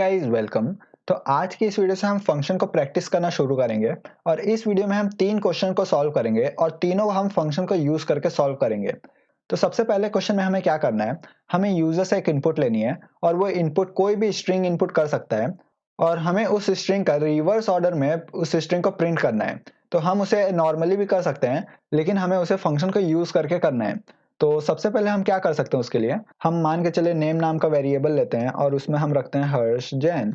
Guys welcome. तो आज की इस वीडियो से हम फंक्शन को प्रैक्टिस करना शुरू करेंगे और इस वीडियो में हम 3 क्वेश्चन को सॉल्व करेंगे और तीनों हम फंक्शन को यूज करके सॉल्व करेंगे। तो सबसे पहले क्वेश्चन में हमें क्या करना है, हमें यूजर से एक इनपुट लेनी है और वो इनपुट कोई भी स्ट्रिंग इनपुट कर सकता है और हमें उस स्ट्रिंग का रिवर्स ऑर्डर में उस स्ट्रिंग को प्रिंट करना है। तो हम उसे नॉर्मली भी कर सकते हैं लेकिन हमें उसे फंक्शन को यूज करके करना है। तो सबसे पहले हम क्या कर सकते हैं, उसके लिए हम मान के चले नेम नाम का वेरिएबल लेते हैं और उसमें हम रखते हैं हर्ष जैन।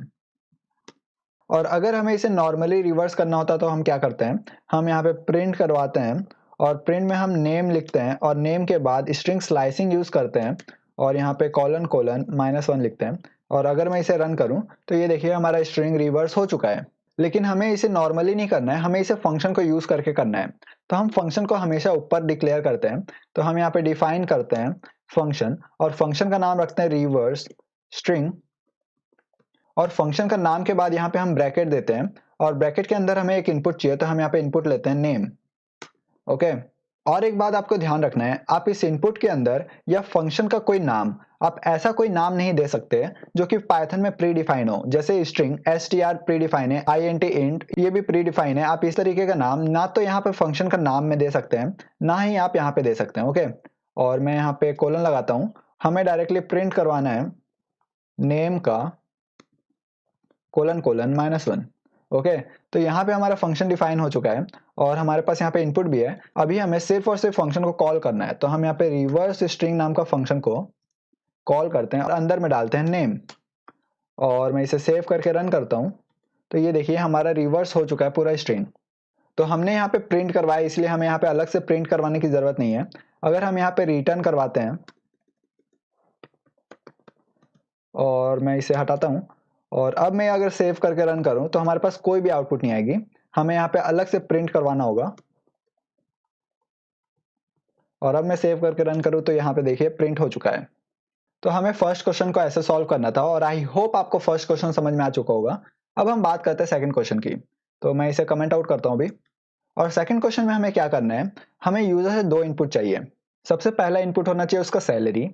और अगर हमें इसे नॉर्मली रिवर्स करना होता तो हम क्या करते हैं, हम यहाँ पे प्रिंट करवाते हैं और प्रिंट में हम नेम लिखते हैं और नेम के बाद स्ट्रिंग स्लाइसिंग यूज करते हैं और यहाँ पे कॉलन कोलन -1 लिखते हैं। और अगर मैं इसे रन करूं तो ये देखिए हमारा स्ट्रिंग रिवर्स हो चुका है। लेकिन हमें इसे नॉर्मली नहीं करना है, हमें इसे फंक्शन को यूज करके करना है। तो हम फंक्शन को हमेशा ऊपर डिक्लेयर करते हैं। तो हम यहाँ पे डिफाइन करते हैं फंक्शन और फंक्शन का नाम रखते हैं रिवर्स स्ट्रिंग और फंक्शन का नाम के बाद यहाँ पे हम ब्रैकेट देते हैं और ब्रैकेट के अंदर हमें एक इनपुट चाहिए तो हम यहाँ पे इनपुट लेते हैं नेम। ओके। और एक बात आपको ध्यान रखना है, आप इस इनपुट के अंदर या फंक्शन का कोई नाम, आप ऐसा कोई नाम नहीं दे सकते जो कि पाइथन में प्री डिफाइन हो। जैसे स्ट्रिंग str प्री डिफाइन है, int int ये भी प्री डिफाइन है। आप इस तरीके का नाम ना तो यहाँ पे फंक्शन का नाम में दे सकते हैं ना ही आप यहाँ पे दे सकते हैं। ओके। और मैं यहाँ पे कोलन लगाता हूँ, हमें डायरेक्टली प्रिंट करवाना है नेम का कोलन कोलन -1। ओके। तो यहाँ पे हमारा फंक्शन डिफाइन हो चुका है और हमारे पास यहाँ पे इनपुट भी है। अभी हमें सिर्फ और सिर्फ फंक्शन को कॉल करना है। तो हम यहाँ पे रिवर्स स्ट्रिंग नाम का फंक्शन को कॉल करते हैं और अंदर में डालते हैं नेम और मैं इसे सेव करके रन करता हूँ। तो ये देखिए हमारा रिवर्स हो चुका है पूरा स्ट्रिंग। तो हमने यहाँ पे प्रिंट करवाया इसलिए हमें यहाँ पे अलग से प्रिंट करवाने की जरूरत नहीं है। अगर हम यहाँ पे रिटर्न करवाते हैं और मैं इसे हटाता हूँ और अब मैं अगर सेव करके रन करूं तो हमारे पास कोई भी आउटपुट नहीं आएगी, हमें यहाँ पे अलग से प्रिंट करवाना होगा। और अब मैं सेव करके रन करूं तो यहाँ पे देखिए प्रिंट हो चुका है। तो हमें फर्स्ट क्वेश्चन को ऐसे सॉल्व करना था और आई होप आपको फर्स्ट क्वेश्चन समझ में आ चुका होगा। अब हम बात करते हैं सेकंड क्वेश्चन की। तो मैं इसे कमेंट आउट करता हूँ अभी। और सेकंड क्वेश्चन में हमें क्या करना है, हमें यूजर से 2 इनपुट चाहिए। सबसे पहला इनपुट होना चाहिए उसका सैलरी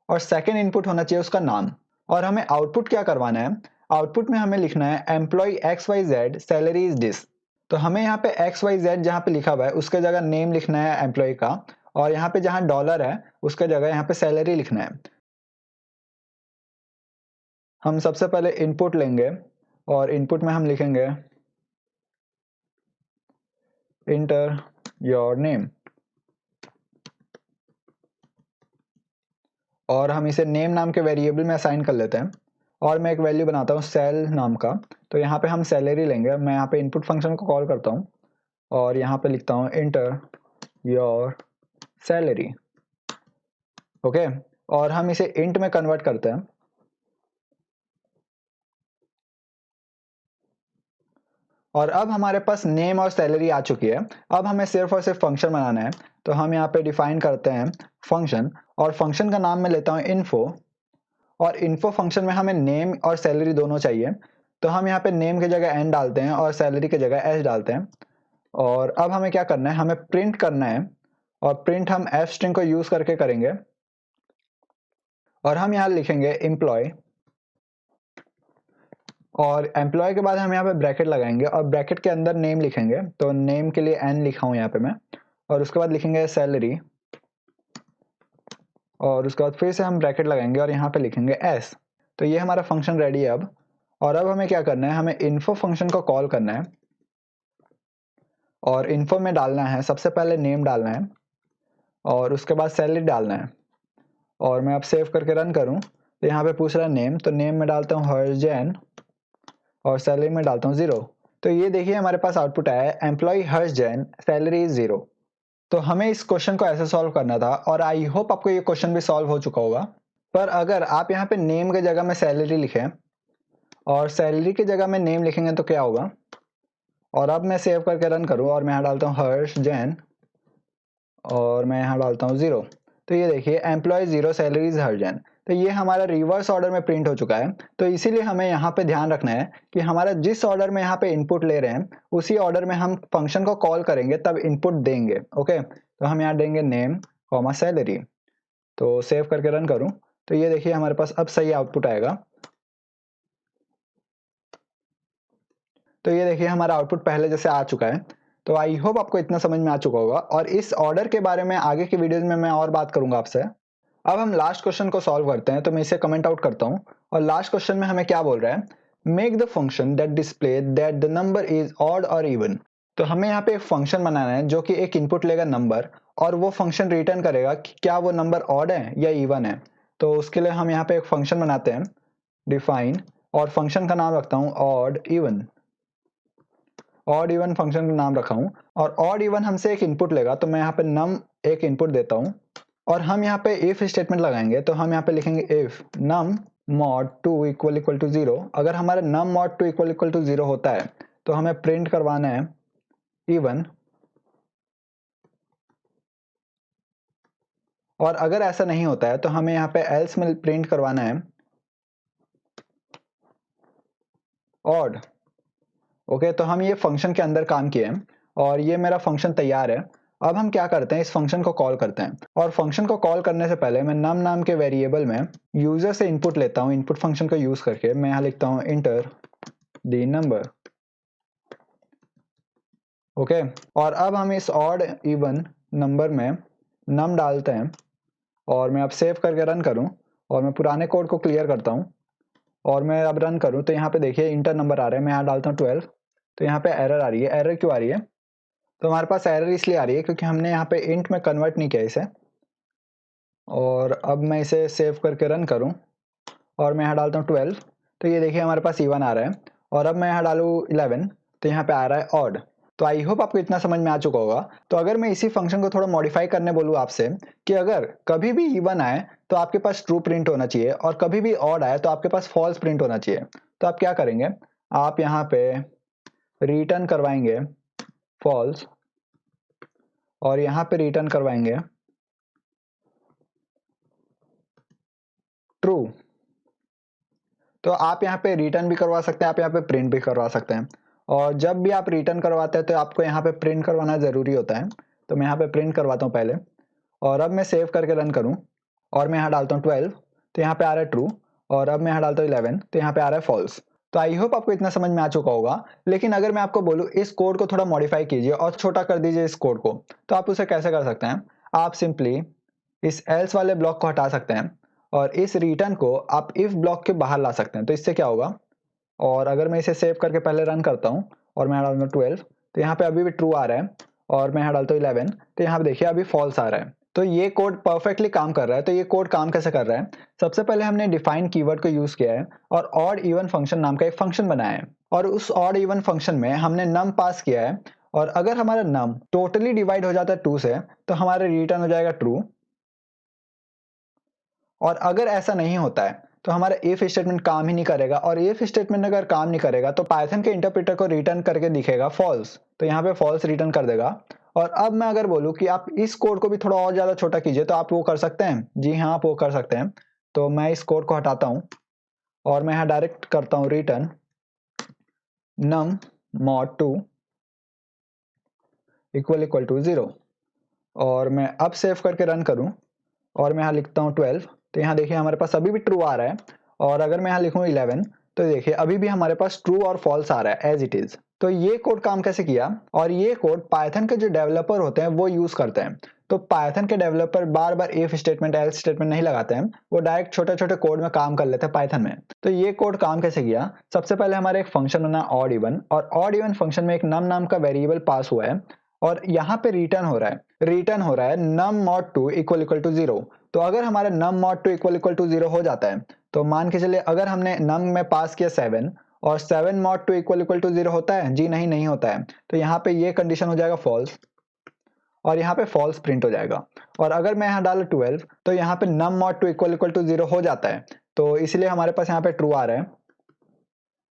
और सेकेंड इनपुट होना चाहिए उसका नाम। और हमें आउटपुट क्या करवाना है, आउटपुट में हमें लिखना है employ XYZ salary is this. तो हमें यहाँ पे XYZ जहाँ पे लिखा हुआ है उसके जगह नेम लिखना है एम्प्लॉय का और यहाँ पे जहाँ डॉलर है उसके जगह यहाँ पे सैलरी लिखना है। हम सबसे पहले इनपुट लेंगे और इनपुट में हम लिखेंगे इंटर योर नेम और हम इसे नेम नाम के वेरिएबल में असाइन कर लेते हैं और मैं एक वैल्यू बनाता हूँ सेल नाम का। तो यहाँ पे हम सैलरी लेंगे, मैं यहाँ पे इनपुट फंक्शन को कॉल करता हूँ और यहाँ पे लिखता हूँ इंटर योर सैलरी। ओके। और हम इसे इंट में कन्वर्ट करते हैं और अब हमारे पास नेम और सैलरी आ चुकी है। अब हमें सिर्फ और सिर्फ फंक्शन बनाना है। तो हम यहाँ पे डिफाइन करते हैं फंक्शन और फंक्शन का नाम मैं लेता हूँ इन्फो और इन्फो फंक्शन में हमें नेम और सैलरी दोनों चाहिए। तो हम यहाँ पे नेम की जगह n डालते हैं और सैलरी की जगह s डालते हैं। और अब हमें क्या करना है, हमें प्रिंट करना है और प्रिंट हम f स्ट्रिंग को यूज करके करेंगे और हम यहाँ लिखेंगे एम्प्लॉय और एम्प्लॉय के बाद हम यहाँ पे ब्रैकेट लगाएंगे और ब्रैकेट के अंदर नेम लिखेंगे। तो नेम के लिए n लिखा हूँ यहाँ पे मैं और उसके बाद लिखेंगे सैलरी और उसके बाद फिर से हम ब्रैकेट लगाएंगे और यहाँ पे लिखेंगे s। तो ये हमारा फंक्शन रेडी है अब। और अब हमें क्या करना है, हमें इन्फो फंक्शन को कॉल करना है और इन्फो में डालना है सबसे पहले नेम डालना है और उसके बाद सैलरी डालना है। और मैं अब सेव करके रन करूं तो यहाँ पे पूछ रहा है नेम, तो नेम में डालता हूँ हर्ष जैन और सैलरी में डालता हूँ 0। तो ये देखिए हमारे पास आउटपुट आया है employ Harsh Jain salary is 0। तो हमें इस क्वेश्चन को ऐसे सॉल्व करना था और आई होप आपको ये क्वेश्चन भी सॉल्व हो चुका होगा। पर अगर आप यहाँ पे नेम की जगह में सैलरी लिखें और सैलरी की जगह में नेम लिखेंगे तो क्या होगा। और अब मैं सेव करके रन करूं और मैं यहाँ डालता हूँ हर्ष जैन और मैं यहाँ डालता हूँ 0। तो ये देखिए एम्प्लॉय 0 सैलरी इज हर्ष जैन। तो ये हमारा रिवर्स ऑर्डर में प्रिंट हो चुका है। तो इसीलिए हमें यहाँ पे ध्यान रखना है कि हमारा जिस ऑर्डर में यहाँ पे इनपुट ले रहे हैं उसी ऑर्डर में हम फंक्शन को कॉल करेंगे तब इनपुट देंगे। ओके। तो हम यहाँ देंगे नेम कॉमा सैलरी। तो सेव करके रन करूं तो ये देखिए हमारे पास अब सही आउटपुट आएगा। तो ये देखिए हमारा आउटपुट पहले जैसे आ चुका है। तो आई होप आपको इतना समझ में आ चुका होगा और इस ऑर्डर के बारे में आगे की वीडियोस में मैं और बात करूंगा आपसे। अब हम लास्ट क्वेश्चन को सॉल्व करते हैं, तो मैं इसे कमेंट आउट करता हूं और लास्ट क्वेश्चन में हमें क्या बोल रहा है, make the function that display that the number is odd और इवन। तो हमें यहाँ पे एक फंक्शन बनाना है जो कि एक इनपुट लेगा नंबर और वो फंक्शन रिटर्न करेगा कि क्या वो नंबर ऑड है या इवन है। तो उसके लिए हम यहाँ पे एक फंक्शन बनाते हैं, डिफाइन, और फंक्शन का नाम रखता हूँ odd even. Odd even function का नाम रखा हूँ और ऑड इवन हमसे एक इनपुट लेगा, तो मैं यहाँ पे नम एक इनपुट देता हूँ और हम यहाँ पे इफ स्टेटमेंट लगाएंगे। तो हम यहाँ पे लिखेंगे if num mod 2 equal equal to 0। अगर हमारा num mod 2 equal equal to 0 होता है तो हमें प्रिंट करवाना है इवन, और अगर ऐसा नहीं होता है तो हमें यहाँ पे एल्स में प्रिंट करवाना है ऑड। ओके, तो हम ये फंक्शन के अंदर काम किए हैं और ये मेरा फंक्शन तैयार है। अब हम क्या करते हैं, इस फंक्शन को कॉल करते हैं और फंक्शन को कॉल करने से पहले मैं नम नाम के वेरिएबल में यूजर से इनपुट लेता हूँ। इनपुट फंक्शन को यूज करके मैं यहाँ लिखता हूँ इंटर द नंबर। ओके, और अब हम इस ऑड इवन नंबर में नम डालते हैं और मैं अब सेव करके रन करूं और मैं पुराने कोड को क्लियर करता हूं और मैं अब रन करूं तो यहाँ पे देखिए इंटर नंबर आ रहा है। मैं यहाँ डालता हूँ 12, तो यहाँ पे एरर आ रही है। एरर क्यों आ रही है? तो हमारे पास एरर इसलिए आ रही है क्योंकि हमने यहाँ पे इंट में कन्वर्ट नहीं किया इसे। और अब मैं इसे सेव करके रन करूँ और मैं यहाँ डालता हूँ 12, तो ये देखिए हमारे पास इवन आ रहा है। और अब मैं यहाँ डालूँ 11, तो यहाँ पे आ रहा है ऑड। तो आई होप आपको इतना समझ में आ चुका होगा। तो अगर मैं इसी फंक्शन को थोड़ा मॉडिफाई करने बोलूँ आपसे कि अगर कभी भी इवन आए तो आपके पास ट्रू प्रिंट होना चाहिए और कभी भी ऑड आए तो आपके पास फॉल्स प्रिंट होना चाहिए, तो आप क्या करेंगे, आप यहाँ पे रिटर्न करवाएंगे फॉल्स और यहाँ पे रिटर्न करवाएंगे ट्रू। तो आप यहाँ पे रिटर्न भी करवा सकते हैं, आप यहाँ पे प्रिंट भी करवा सकते हैं। और जब भी आप रिटर्न करवाते हैं तो आपको यहाँ पे प्रिंट करवाना जरूरी होता है। तो मैं यहाँ पे प्रिंट करवाता हूँ पहले और अब मैं सेव करके रन करूँ और मैं यहाँ डालता हूँ 12, तो यहाँ पे आ रहा है ट्रू। और अब मैं यहाँ डालता हूँ 11, तो यहाँ पे आ रहा है फॉल्स। तो आई होप आपको इतना समझ में आ चुका होगा। लेकिन अगर मैं आपको बोलूँ इस कोड को थोड़ा मॉडिफाई कीजिए और छोटा कर दीजिए इस कोड को, तो आप उसे कैसे कर सकते हैं, आप सिंपली इस एल्स वाले ब्लॉक को हटा सकते हैं और इस रिटर्न को आप इफ ब्लॉक के बाहर ला सकते हैं। तो इससे क्या होगा, और अगर मैं इसे सेव करके पहले रन करता हूँ और मैं यहाँ डालता हूँ 12, तो यहाँ पे अभी भी ट्रू आ रहा है और मैं यहाँ डालता हूँ 11, तो यहाँ पे देखिए अभी फॉल्स आ रहा है। तो ये कोड परफेक्टली काम कर रहा है। तो ये कोड काम कैसे कर रहा है, सबसे पहले हमने डिफाइन कीवर्ड को यूज किया है और ऑड इवन फंक्शन नाम का एक फंक्शन बनाया है और उस ऑड इवन फंक्शन में हमने नम पास किया है और अगर हमारा नम टोटली डिवाइड हो जाता है 2 से तो हमारा रिटर्न हो जाएगा ट्रू। और अगर ऐसा नहीं होता है तो हमारा इफ स्टेटमेंट काम ही नहीं करेगा और इफ स्टेटमेंट अगर काम नहीं करेगा तो पाइथन के इंटरप्रेटर को रिटर्न करके दिखेगा फॉल्स, तो यहाँ पे फॉल्स रिटर्न कर देगा। और अब मैं अगर बोलूँ कि आप इस कोड को भी थोड़ा और ज्यादा छोटा कीजिए तो आप वो कर सकते हैं। जी हाँ, आप वो कर सकते हैं। तो मैं इस कोड को हटाता हूँ और मैं यहाँ डायरेक्ट करता हूँ return num mod 2 equal equal to 0 और मैं अब सेव करके रन करूँ और मैं यहाँ लिखता हूँ 12, तो यहाँ देखिए हमारे पास अभी भी ट्रू आ रहा है। और अगर मैं यहाँ लिखूँ 11, तो देखिए अभी भी हमारे पास ट्रू और फॉल्स आ रहा है एज इट इज। तो ये कोड काम कैसे किया, और ये कोड पाइथन के जो डेवलपर होते हैं वो यूज करते हैं। तो पाइथन के developer bar bar if statement else statement नहीं लगाते हैं, वो डायरेक्ट छोटे छोटे कोड में काम कर लेते हैं पाइथन में। तो ये कोड काम कैसे किया, सबसे पहले हमारे एक फंक्शन बना ऑड इवन और ऑड इवन फंक्शन में एक नम नाम का वेरिएबल पास हुआ है और यहाँ पे रिटर्न हो रहा है नम मॉड 2 इक्वल इक्वल टू 0। तो अगर हमारा num mod 2 equal equal to 0 हो जाता है तो मान के चलिए अगर हमने नम में पास किया 7 और 7 मॉड 2 इक्वल इक्वल टू 0 होता है, जी नहीं होता है। तो यहाँ पे ये कंडीशन हो जाएगा फॉल्स और यहाँ पे फॉल्स प्रिंट हो जाएगा। और अगर मैं यहाँ डालूं 12, तो यहाँ पे नम मॉड 2 इक्वल इक्वल टू 0 हो जाता है, तो इसलिए हमारे पास यहाँ पे ट्रू आ रहा है।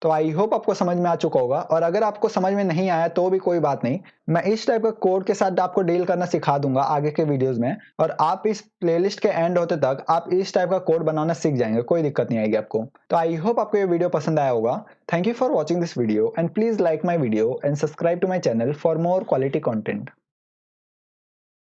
तो आई होप आपको समझ में आ चुका होगा। और अगर आपको समझ में नहीं आया तो भी कोई बात नहीं, मैं इस टाइप का कोड के साथ आपको डील करना सिखा दूंगा आगे के वीडियोस में और आप इस प्लेलिस्ट के एंड होते तक आप इस टाइप का कोड बनाना सीख जाएंगे, कोई दिक्कत नहीं आएगी आपको। तो आई होप आपको ये वीडियो पसंद आया होगा। Thank you for watching this video and please like my video and subscribe to my channel for more quality content.